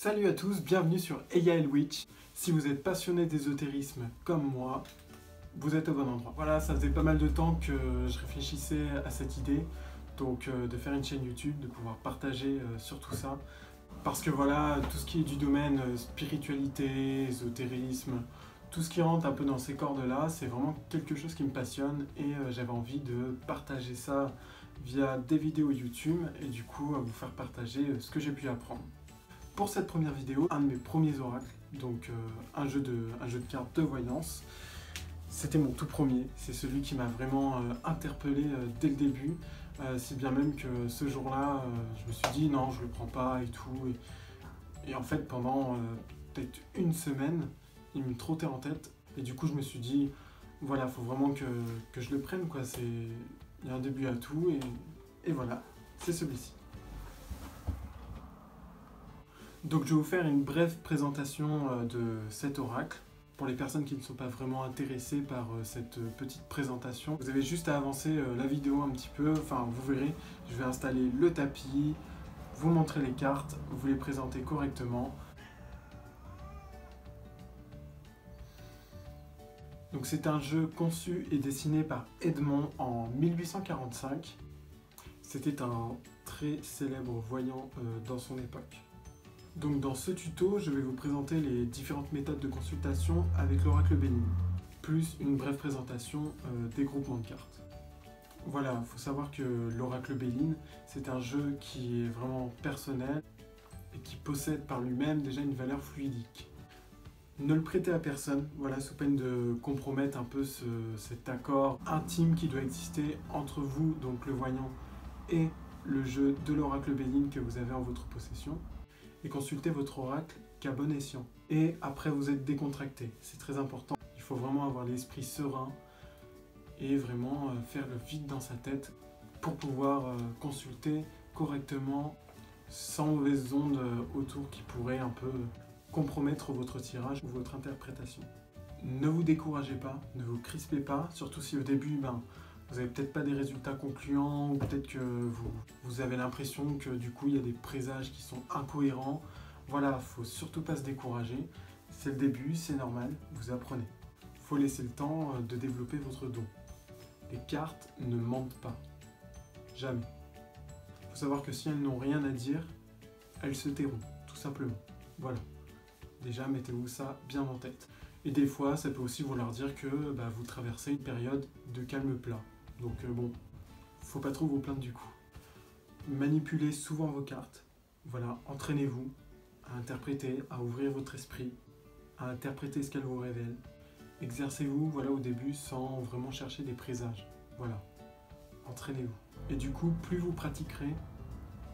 Salut à tous, bienvenue sur Eyael Witch. Si vous êtes passionné d'ésotérisme comme moi, vous êtes au bon endroit. Voilà, ça faisait pas mal de temps que je réfléchissais à cette idée, donc de faire une chaîne YouTube, de pouvoir partager sur tout ça. Parce que voilà, tout ce qui est du domaine spiritualité, ésotérisme, tout ce qui rentre un peu dans ces cordes-là, c'est vraiment quelque chose qui me passionne et j'avais envie de partager ça via des vidéos YouTube et du coup vous faire partager ce que j'ai pu apprendre. Pour cette première vidéo, un de mes premiers oracles, donc un jeu de cartes de voyance. C'était mon tout premier, c'est celui qui m'a vraiment interpellé dès le début, si bien même que ce jour-là, je me suis dit non, je le prends pas et tout. Et en fait, pendant peut-être une semaine, il me trottait en tête. Et du coup, je me suis dit, voilà, faut vraiment que je le prenne, quoi. Il y a un début à tout, et voilà, c'est celui-ci. Donc je vais vous faire une brève présentation de cet oracle. Pour les personnes qui ne sont pas vraiment intéressées par cette petite présentation, vous avez juste à avancer la vidéo un petit peu, enfin vous verrez, je vais installer le tapis, vous montrer les cartes, vous les présenter correctement. Donc c'est un jeu conçu et dessiné par Edmond en 1845. C'était un très célèbre voyant dans son époque. Donc dans ce tuto, je vais vous présenter les différentes méthodes de consultation avec l'oracle Béline, plus une brève présentation des groupements de cartes. Voilà, il faut savoir que l'oracle Béline, c'est un jeu qui est vraiment personnel et qui possède par lui-même déjà une valeur fluidique. Ne le prêtez à personne, voilà, sous peine de compromettre un peu cet accord intime qui doit exister entre vous, donc le voyant, et le jeu de l'oracle Béline que vous avez en votre possession. Et consultez votre oracle qu'à bon escient. Et après vous êtes décontracté, c'est très important. Il faut vraiment avoir l'esprit serein et vraiment faire le vide dans sa tête pour pouvoir consulter correctement sans mauvaises ondes autour qui pourraient un peu compromettre votre tirage ou votre interprétation. Ne vous découragez pas, ne vous crispez pas, surtout si au début vous n'avez peut-être pas des résultats concluants ou peut-être que vous avez l'impression que du coup il y a des présages qui sont incohérents. Voilà, il ne faut surtout pas se décourager. C'est le début, c'est normal, vous apprenez. Il faut laisser le temps de développer votre don. Les cartes ne mentent pas. Jamais. Il faut savoir que si elles n'ont rien à dire, elles se tairont, tout simplement. Voilà. Déjà, mettez-vous ça bien en tête. Et des fois, ça peut aussi vouloir dire que vous traversez une période de calme plat. Donc bon, faut pas trop vous plaindre du coup. Manipulez souvent vos cartes. Voilà, entraînez-vous à interpréter, à ouvrir votre esprit, à interpréter ce qu'elles vous révèlent. Exercez-vous, voilà, au début sans vraiment chercher des présages. Voilà, entraînez-vous. Et du coup, plus vous pratiquerez,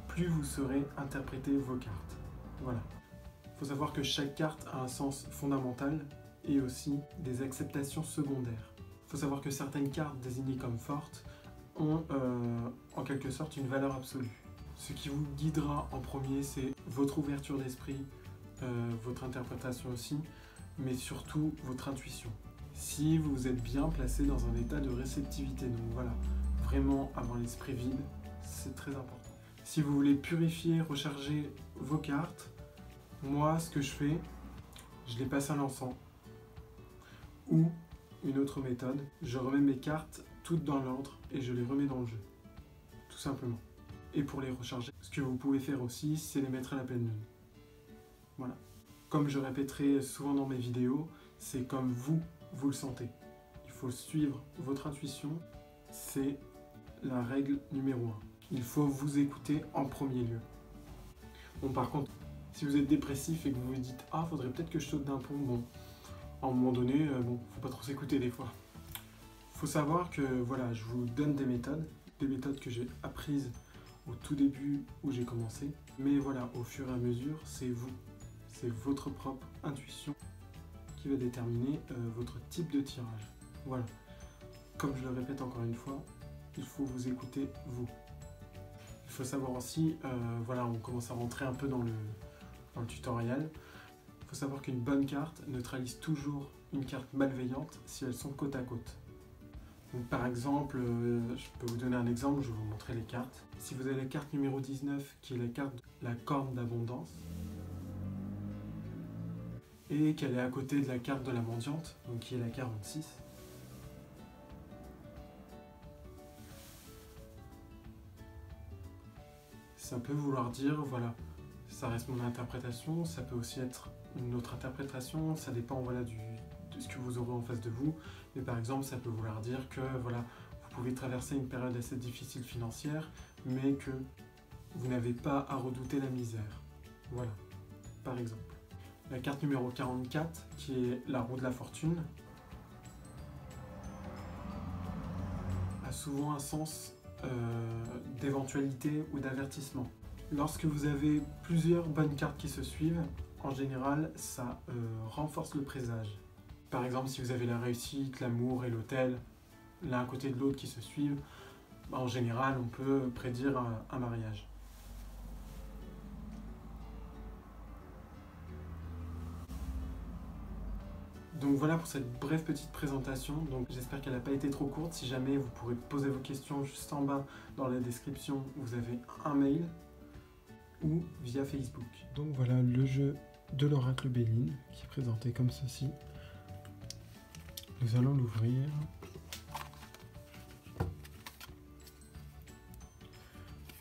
plus vous saurez interpréter vos cartes. Voilà. Il faut savoir que chaque carte a un sens fondamental et aussi des acceptations secondaires. Il faut savoir que certaines cartes désignées comme fortes ont en quelque sorte une valeur absolue. Ce qui vous guidera en premier, c'est votre ouverture d'esprit, votre interprétation aussi, mais surtout votre intuition. Si vous êtes bien placé dans un état de réceptivité, donc voilà, vraiment avoir l'esprit vide, c'est très important. Si vous voulez purifier, recharger vos cartes, moi ce que je fais, je les passe à l'encens. Ou une autre méthode, je remets mes cartes toutes dans l'ordre et je les remets dans le jeu. Tout simplement. Et pour les recharger, ce que vous pouvez faire aussi, c'est les mettre à la pleine lune. Voilà. Comme je répéterai souvent dans mes vidéos, c'est comme vous le sentez. Il faut suivre votre intuition, c'est la règle numéro 1. Il faut vous écouter en premier lieu. Bon, par contre, si vous êtes dépressif et que vous vous dites « Ah, faudrait peut-être que je saute d'un pont », bon, à un moment donné, faut pas trop s'écouter des fois. Faut savoir que voilà, je vous donne des méthodes que j'ai apprises au tout début où j'ai commencé. Mais voilà, au fur et à mesure, c'est vous. C'est votre propre intuition qui va déterminer votre type de tirage. Voilà. Comme je le répète encore une fois, il faut vous écouter vous. Il faut savoir aussi, voilà, on commence à rentrer un peu dans le tutoriel. Il faut savoir qu'une bonne carte neutralise toujours une carte malveillante si elles sont côte à côte. Donc par exemple, je peux vous donner un exemple, je vais vous montrer les cartes. Si vous avez la carte numéro 19, qui est la carte de la corne d'abondance, et qu'elle est à côté de la carte de la mendiante, donc qui est la 46. Ça peut vouloir dire, voilà, ça reste mon interprétation, ça peut aussi être une autre interprétation, ça dépend voilà, de ce que vous aurez en face de vous. Mais par exemple, ça peut vouloir dire que voilà, vous pouvez traverser une période assez difficile financière, mais que vous n'avez pas à redouter la misère. Voilà, par exemple. La carte numéro 44, qui est la roue de la fortune, a souvent un sens d'éventualité ou d'avertissement. Lorsque vous avez plusieurs bonnes cartes qui se suivent, en général, ça renforce le présage. Par exemple, si vous avez la réussite, l'amour et l'autel, l'un à côté de l'autre qui se suivent, en général, on peut prédire un mariage. Donc voilà pour cette brève petite présentation. Donc j'espère qu'elle n'a pas été trop courte. Si jamais, vous pourrez poser vos questions juste en bas dans la description. Vous avez un mail ou via Facebook. Donc voilà le jeu de l'oracle Béline qui est présenté comme ceci. Nous allons l'ouvrir.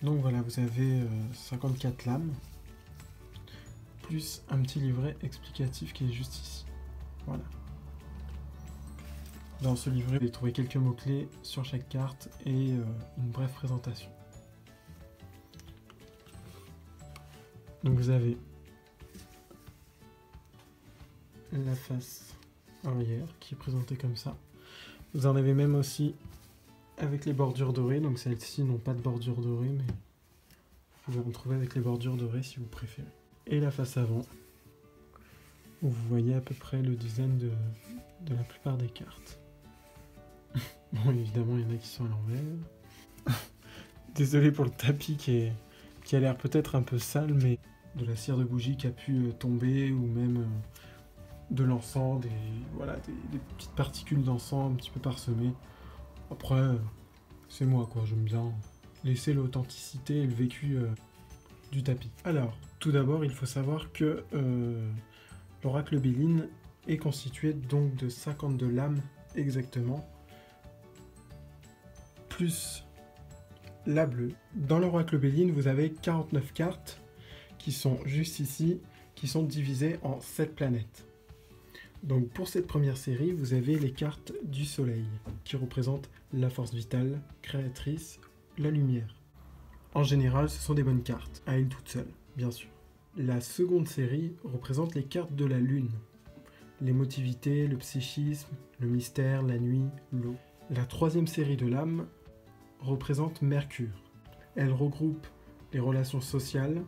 Donc voilà, vous avez 54 lames, plus un petit livret explicatif qui est juste ici. Voilà. Dans ce livret, vous allez trouver quelques mots-clés sur chaque carte et une brève présentation. Donc vous avez la face arrière qui est présentée comme ça. Vous en avez même aussi avec les bordures dorées, donc celles-ci n'ont pas de bordure dorée, mais vous pouvez en trouver avec les bordures dorées si vous préférez. Et la face avant, où vous voyez à peu près le design de la plupart des cartes. Bon, évidemment, il y en a qui sont à l'envers. Désolé pour le tapis qui a l'air peut-être un peu sale, mais de la cire de bougie qui a pu tomber, ou même de l'encens, des petites particules d'encens un petit peu parsemées. Après, c'est moi quoi, j'aime bien laisser l'authenticité et le vécu du tapis. Alors, tout d'abord, il faut savoir que l'oracle Béline est constitué donc de 52 lames exactement, plus la bleue. Dans l'oracle Béline, vous avez 49 cartes qui sont juste ici, qui sont divisées en 7 planètes. Donc pour cette première série, vous avez les cartes du soleil, qui représentent la force vitale, créatrice, la lumière. En général, ce sont des bonnes cartes, à elles toutes seules, bien sûr. La seconde série représente les cartes de la lune, l'émotivité, le psychisme, le mystère, la nuit, l'eau. La troisième série de lames représente Mercure. Elle regroupe les relations sociales,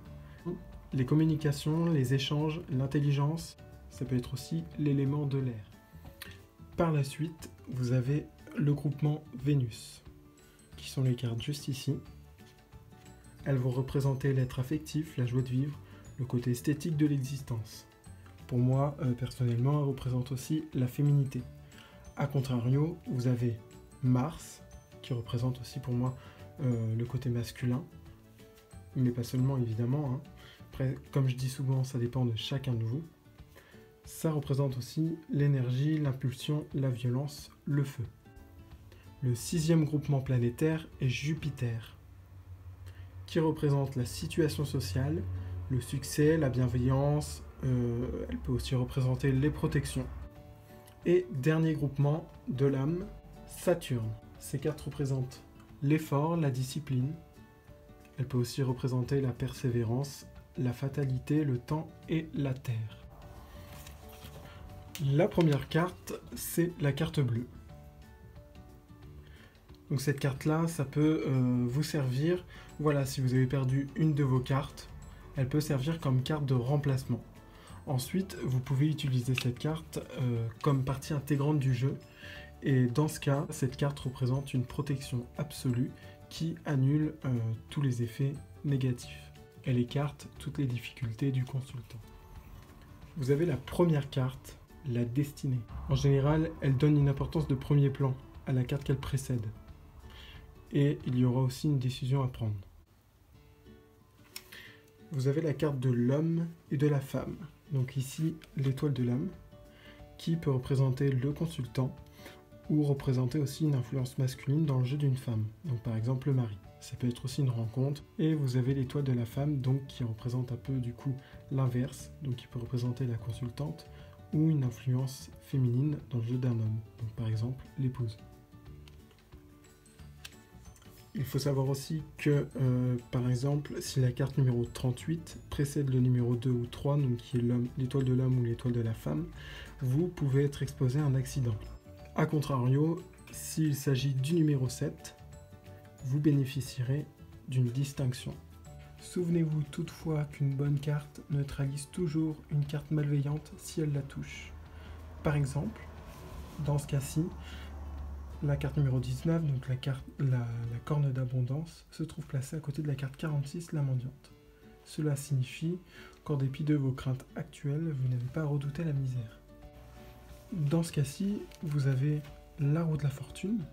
les communications, les échanges, l'intelligence. Ça peut être aussi l'élément de l'air. Par la suite, vous avez le groupement Vénus, qui sont les cartes juste ici. Elles vont représenter l'être affectif, la joie de vivre, le côté esthétique de l'existence. Pour moi, personnellement, elles représentent aussi la féminité. A contrario, vous avez Mars, qui représente aussi pour moi le côté masculin, mais pas seulement évidemment. Hein. Après, comme je dis souvent, ça dépend de chacun de vous. Ça représente aussi l'énergie, l'impulsion, la violence, le feu. Le sixième groupement planétaire est Jupiter, qui représente la situation sociale, le succès, la bienveillance, elle peut aussi représenter les protections. Et dernier groupement de l'âme, Saturne. Ces cartes représentent l'effort, la discipline. Elle peut aussi représenter la persévérance, la fatalité, le temps et la terre. La première carte, c'est la carte bleue. Donc cette carte-là, ça peut vous servir, voilà, si vous avez perdu une de vos cartes, elle peut servir comme carte de remplacement. Ensuite, vous pouvez utiliser cette carte comme partie intégrante du jeu. Et dans ce cas, cette carte représente une protection absolue qui annule tous les effets négatifs. Elle écarte toutes les difficultés du consultant. Vous avez la première carte, la destinée. En général, elle donne une importance de premier plan à la carte qu'elle précède. Et il y aura aussi une décision à prendre. Vous avez la carte de l'homme et de la femme, Donc ici, l'étoile de l'âme, qui peut représenter le consultant ou représenter aussi une influence masculine dans le jeu d'une femme. Donc par exemple le mari. Ça peut être aussi une rencontre. Et vous avez l'étoile de la femme, donc qui représente un peu du coup l'inverse, donc qui peut représenter la consultante ou une influence féminine dans le jeu d'un homme. Donc par exemple l'épouse. Il faut savoir aussi que, par exemple, si la carte numéro 38 précède le numéro 2 ou 3, donc qui est l'étoile de l'homme ou l'étoile de la femme, vous pouvez être exposé à un accident. A contrario, s'il s'agit du numéro 7, vous bénéficierez d'une distinction. Souvenez-vous toutefois qu'une bonne carte neutralise toujours une carte malveillante si elle la touche. Par exemple, dans ce cas-ci, la carte numéro 19, donc la corne d'abondance, se trouve placée à côté de la carte 46, la mendiante. Cela signifie qu'en dépit de vos craintes actuelles, vous n'avez pas à redouter la misère. Dans ce cas-ci, vous avez la roue de la fortune,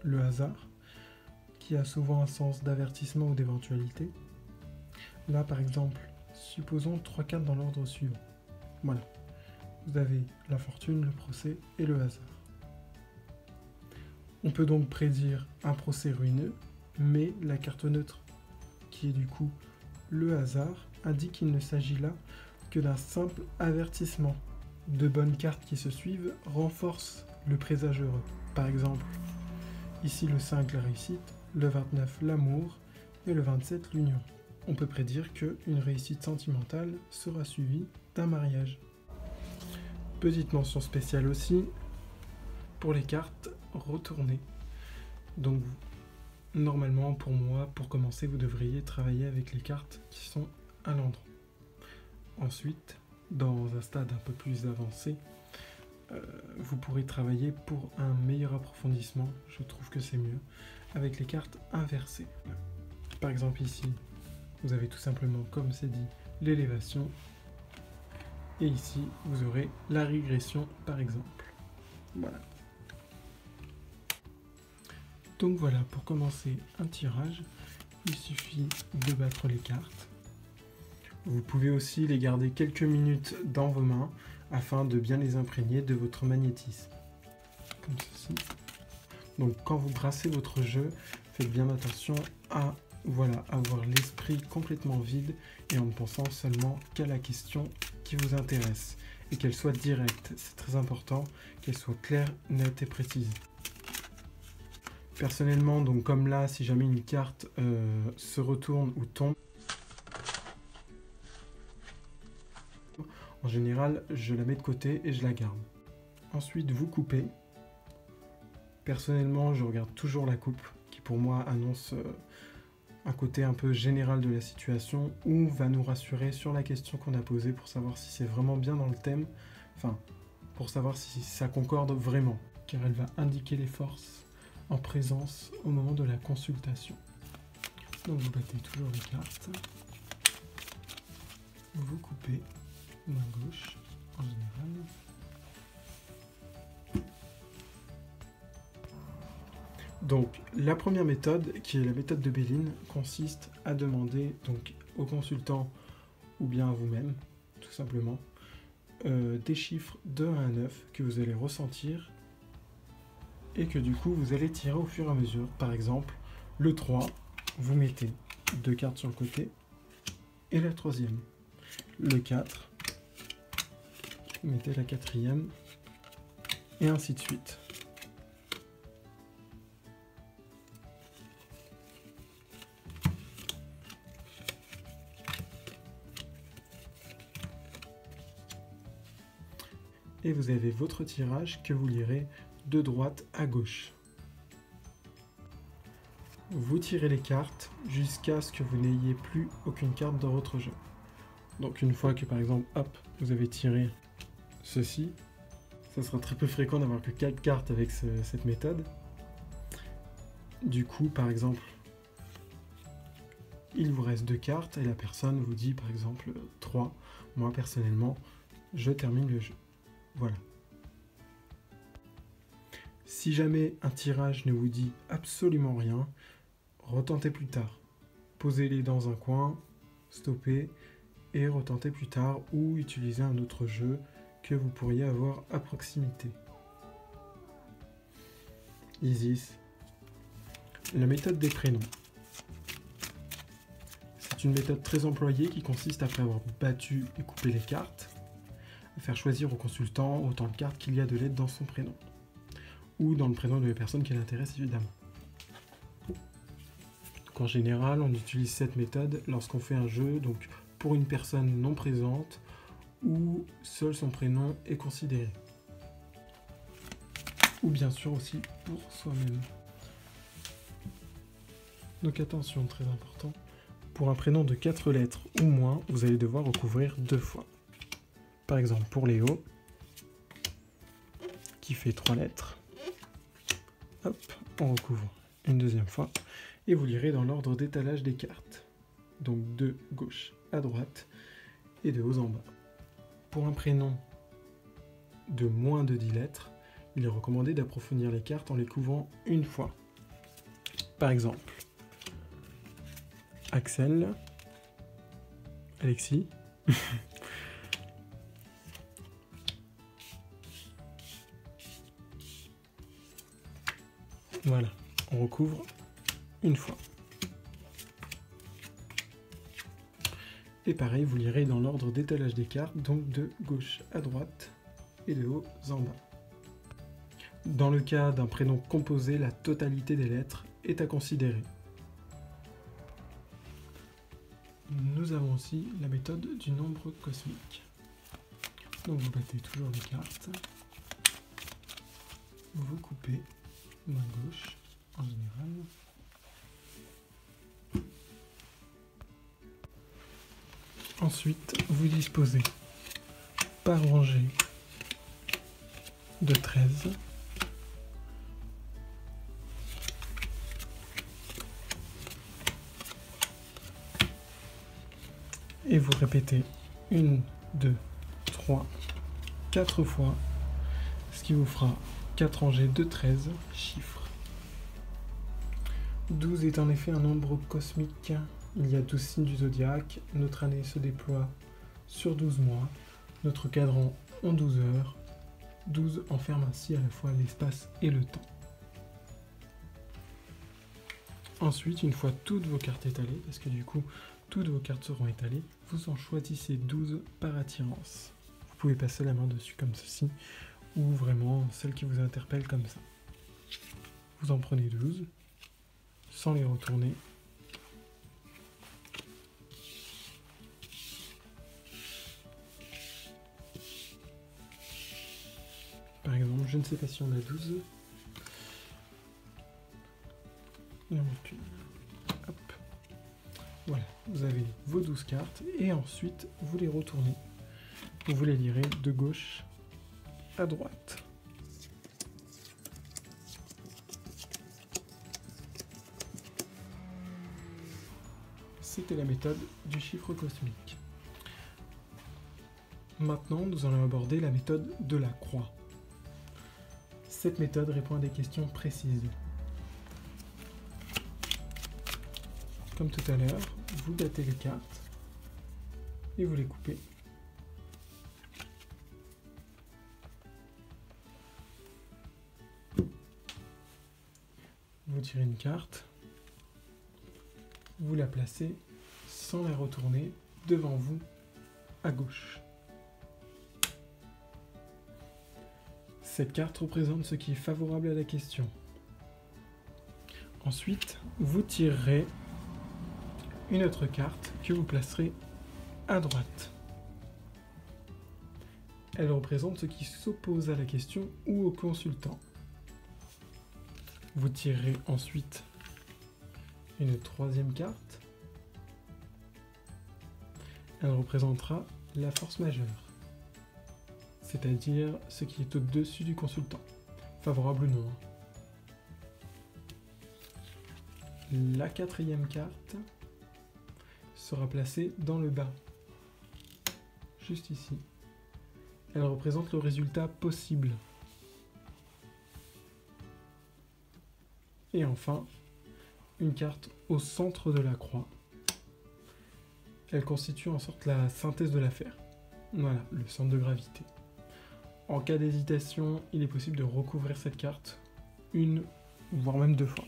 le hasard, qui a souvent un sens d'avertissement ou d'éventualité. Là, par exemple, supposons 3 cartes dans l'ordre suivant. Voilà. Vous avez la fortune, le procès et le hasard. On peut donc prédire un procès ruineux, mais la carte neutre, qui est du coup le hasard, indique qu'il ne s'agit là que d'un simple avertissement. De bonnes cartes qui se suivent renforcent le présage heureux. Par exemple, ici le 5, la réussite, le 29, l'amour, et le 27, l'union. On peut prédire qu'une réussite sentimentale sera suivie d'un mariage. Petite mention spéciale aussi, pour les cartes retournées. Donc, normalement, pour moi, pour commencer, vous devriez travailler avec les cartes qui sont à l'endroit. Ensuite, dans un stade un peu plus avancé, vous pourrez travailler pour un meilleur approfondissement, je trouve que c'est mieux, avec les cartes inversées. Par exemple ici, vous avez tout simplement, comme c'est dit, l'élévation, et ici, vous aurez la régression, par exemple. Voilà. Donc voilà, pour commencer un tirage, il suffit de battre les cartes. Vous pouvez aussi les garder quelques minutes dans vos mains afin de bien les imprégner de votre magnétisme. Comme ceci. Donc quand vous brassez votre jeu, faites bien attention à avoir l'esprit complètement vide et en ne pensant seulement qu'à la question qui vous intéresse et qu'elle soit directe. C'est très important qu'elle soit claire, nette et précise. Personnellement, donc comme là, si jamais une carte se retourne ou tombe, en général, je la mets de côté et je la garde. Ensuite, vous coupez. Personnellement, je regarde toujours la coupe, qui pour moi annonce un côté un peu général de la situation, ou va nous rassurer sur la question qu'on a posée pour savoir si c'est vraiment bien dans le thème, enfin, pour savoir si ça concorde vraiment, car elle va indiquer les forces en présence au moment de la consultation. Donc vous battez toujours les cartes, vous coupez main gauche en général. Donc la première méthode, qui est la méthode de Béline, consiste à demander donc au consultant ou bien à vous-même, tout simplement, des chiffres de 1 à 9 que vous allez ressentir et que du coup vous allez tirer au fur et à mesure. Par exemple, le 3, vous mettez 2 cartes sur le côté et la troisième. Le 4, vous mettez la quatrième et ainsi de suite. Et vous avez votre tirage que vous lirez de droite à gauche. Vous tirez les cartes jusqu'à ce que vous n'ayez plus aucune carte dans votre jeu. Donc une fois que par exemple, hop, vous avez tiré ceci, ça sera très peu fréquent d'avoir que 4 cartes avec cette méthode. Du coup, par exemple, il vous reste 2 cartes et la personne vous dit par exemple 3. Moi personnellement, je termine le jeu. Voilà. Si jamais un tirage ne vous dit absolument rien, retentez plus tard. Posez-les dans un coin, stoppez et retenter plus tard ou utiliser un autre jeu que vous pourriez avoir à proximité. Isis. La méthode des prénoms. C'est une méthode très employée qui consiste, après avoir battu et coupé les cartes, à faire choisir au consultant autant de cartes qu'il y a de lettres dans son prénom, ou dans le prénom de la personne qui l'intéresse évidemment. Donc en général, on utilise cette méthode lorsqu'on fait un jeu donc pour une personne non présente ou seul son prénom est considéré. Ou bien sûr aussi pour soi-même. Donc attention, très important, pour un prénom de 4 lettres ou moins, vous allez devoir recouvrir 2 fois. Par exemple pour Léo, qui fait 3 lettres, hop, on recouvre une deuxième fois, et vous lirez dans l'ordre d'étalage des cartes. Donc de gauche à droite, et de haut en bas. Pour un prénom de moins de 10 lettres, il est recommandé d'approfondir les cartes en les couvrant une fois. Par exemple, Axel, Alexis, voilà, on recouvre une fois. Et pareil, vous lirez dans l'ordre d'étalage des cartes, donc de gauche à droite et de haut en bas. Dans le cas d'un prénom composé, la totalité des lettres est à considérer. Nous avons aussi la méthode du nombre cosmique. Donc vous battez toujours les cartes, vous coupez main gauche en général. Ensuite, vous disposez par rangée de 13. Et vous répétez 1, 2, 3, 4 fois, ce qui vous fera 4 rangées de 13 chiffres. 12 est en effet un nombre cosmique. Il y a 12 signes du zodiaque. Notre année se déploie sur 12 mois. Notre cadran en 12 heures. 12 enferme ainsi à la fois l'espace et le temps. Ensuite, une fois toutes vos cartes étalées, parce que du coup, toutes vos cartes seront étalées, vous en choisissez 12 par attirance. Vous pouvez passer la main dessus comme ceci, ou vraiment celle qui vous interpelle comme ça. Vous en prenez 12, sans les retourner. Par exemple, je ne sais pas si on a 12. Et on recule. Hop. Voilà, vous avez vos 12 cartes et ensuite vous les retournez. Vous les lirez de gauche à droite. C'était la méthode du chiffre cosmique. Maintenant, nous allons aborder la méthode de la croix. Cette méthode répond à des questions précises. Comme tout à l'heure, vous battez les cartes et vous les coupez. Vous tirez une carte, vous la placez sans la retourner devant vous à gauche. Cette carte représente ce qui est favorable à la question. Ensuite, vous tirerez une autre carte que vous placerez à droite. Elle représente ce qui s'oppose à la question ou au consultant. Vous tirerez ensuite une troisième carte. Elle représentera la force majeure, c'est-à-dire ce qui est au-dessus du consultant, favorable ou non. La quatrième carte sera placée dans le bas, juste ici. Elle représente le résultat possible. Et enfin, une carte au centre de la croix. elle constitue en sorte la synthèse de l'affaire. Voilà, le centre de gravité. En cas d'hésitation, il est possible de recouvrir cette carte une, voire même 2 fois.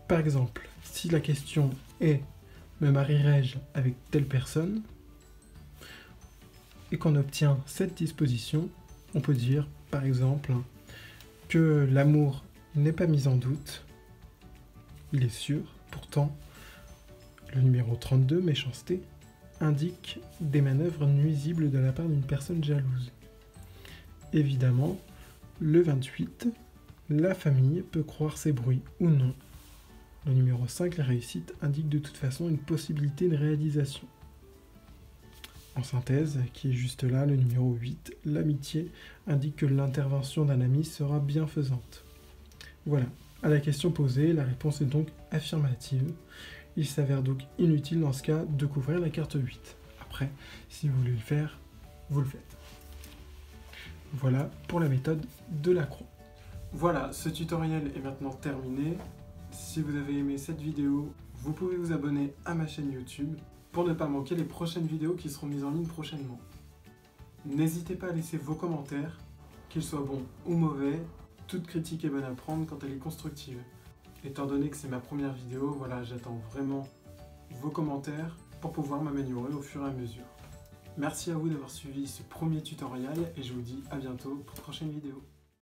Par exemple, si la question est « Me marierai-je avec telle personne ?» et qu'on obtient cette disposition, on peut dire, par exemple, que l'amour n'est pas mis en doute, il est sûr, pourtant, le numéro 32, méchanceté, indique des manœuvres nuisibles de la part d'une personne jalouse. Évidemment, le 28, la famille peut croire ces bruits ou non. Le numéro 5, la réussite, indique de toute façon une possibilité de réalisation. En synthèse, qui est juste là, le numéro 8, l'amitié, indique que l'intervention d'un ami sera bienfaisante. Voilà, à la question posée, la réponse est donc affirmative. Il s'avère donc inutile dans ce cas de couvrir la carte 8. Après, si vous voulez le faire, vous le faites. Voilà pour la méthode de la croix. Voilà, ce tutoriel est maintenant terminé. Si vous avez aimé cette vidéo, vous pouvez vous abonner à ma chaîne YouTube pour ne pas manquer les prochaines vidéos qui seront mises en ligne prochainement. N'hésitez pas à laisser vos commentaires, qu'ils soient bons ou mauvais. Toute critique est bonne à prendre quand elle est constructive. Étant donné que c'est ma première vidéo, voilà, j'attends vraiment vos commentaires pour pouvoir m'améliorer au fur et à mesure. Merci à vous d'avoir suivi ce premier tutoriel et je vous dis à bientôt pour de prochaines vidéos.